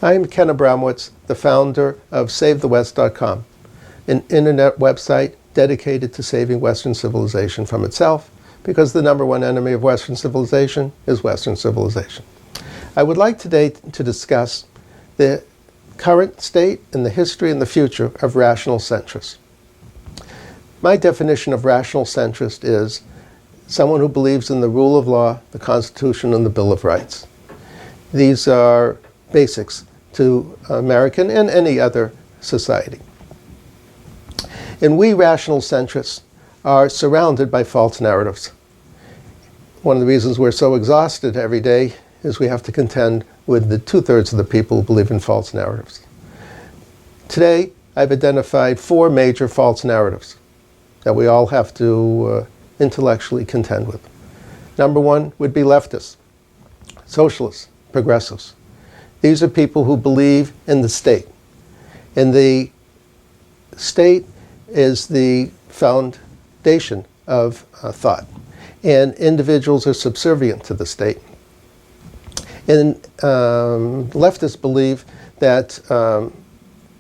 I am Ken Abramowitz, the founder of SaveTheWest.com, an internet website dedicated to saving Western civilization from itself, because the number one enemy of Western civilization is Western civilization. I would like today to discuss the current state and the history and the future of rational centrists. My definition of rational centrist is someone who believes in the rule of law, the Constitution, and the Bill of Rights. These are basics to American and any other society. And we rational centrists are surrounded by false narratives. One of the reasons we're so exhausted every day is we have to contend with the 2/3 of the people who believe in false narratives. Today, I've identified 4 major false narratives that we all have to intellectually contend with. Number 1 would be leftists, socialists, progressives. These are people who believe in the state. And the state is the foundation of thought. And individuals are subservient to the state. And leftists believe that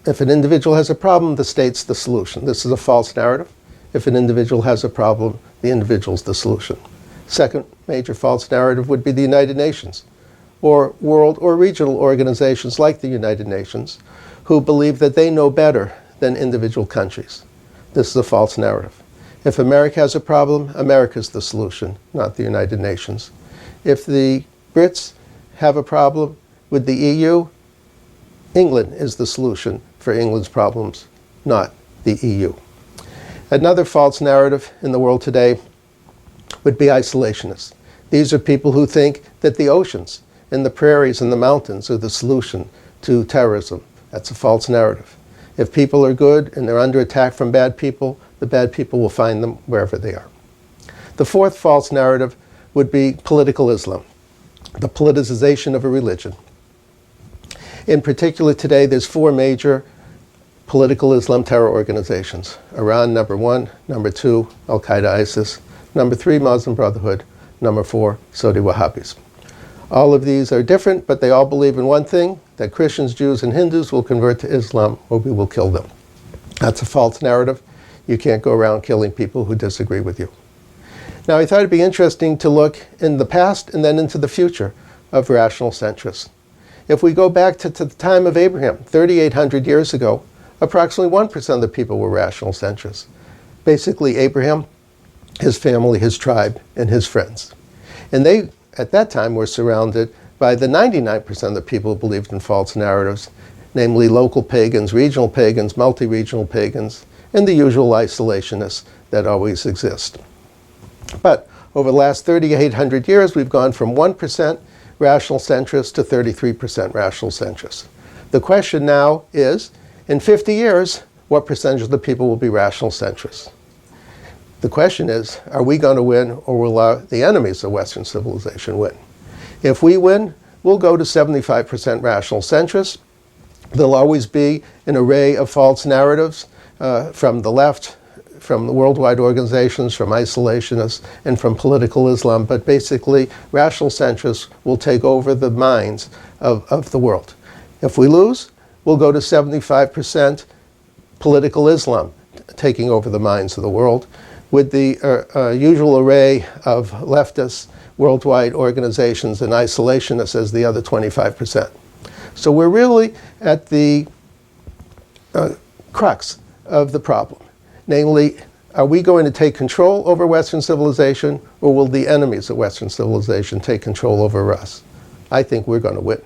if an individual has a problem, the state's the solution. This is a false narrative. If an individual has a problem, the individual's the solution. Second major false narrative would be the United Nations, or world or regional organizations like the United Nations, who believe that they know better than individual countries. This is a false narrative. If America has a problem, America's the solution, not the United Nations. If the Brits have a problem with the EU, England is the solution for England's problems, not the EU. Another false narrative in the world today would be isolationists. These are people who think that the oceans and the prairies and the mountains are the solution to terrorism. That's a false narrative. If people are good and they're under attack from bad people, the bad people will find them wherever they are. The fourth false narrative would be political Islam, the politicization of a religion. In particular today, there's 4 major political Islam terror organizations. Iran, number 1. Number 2, Al-Qaeda, ISIS. Number 3, Muslim Brotherhood. Number 4, Saudi Wahhabis. All of these are different, but they all believe in one thing, that Christians, Jews, and Hindus will convert to Islam or we will kill them. That's a false narrative. You can't go around killing people who disagree with you. Now, I thought it'd be interesting to look in the past and then into the future of rational centrists. If we go back to the time of Abraham, 3,800 years ago, approximately 1% of the people were rational centrists. Basically, Abraham, his family, his tribe, and his friends. And they, at that time, were surrounded by the 99% of the people who believed in false narratives, namely local pagans, regional pagans, multi-regional pagans, and the usual isolationists that always exist. But over the last 3,800 years, we've gone from 1% rational centrists to 33% rational centrists. The question now is, in 50 years, what percentage of the people will be rational centrists? The question is, are we going to win, or will the enemies of Western civilization win? If we win, we'll go to 75% rational centrists. There'll always be an array of false narratives from the left, from the worldwide organizations, from isolationists, and from political Islam. But basically, rational centrists will take over the minds of the world. If we lose, we'll go to 75% political Islam, taking over the minds of the world, with the usual array of leftists, worldwide organizations, and isolationists as the other 25%. So we're really at the crux of the problem. Namely, are we going to take control over Western civilization, or will the enemies of Western civilization take control over us? I think we're going to win.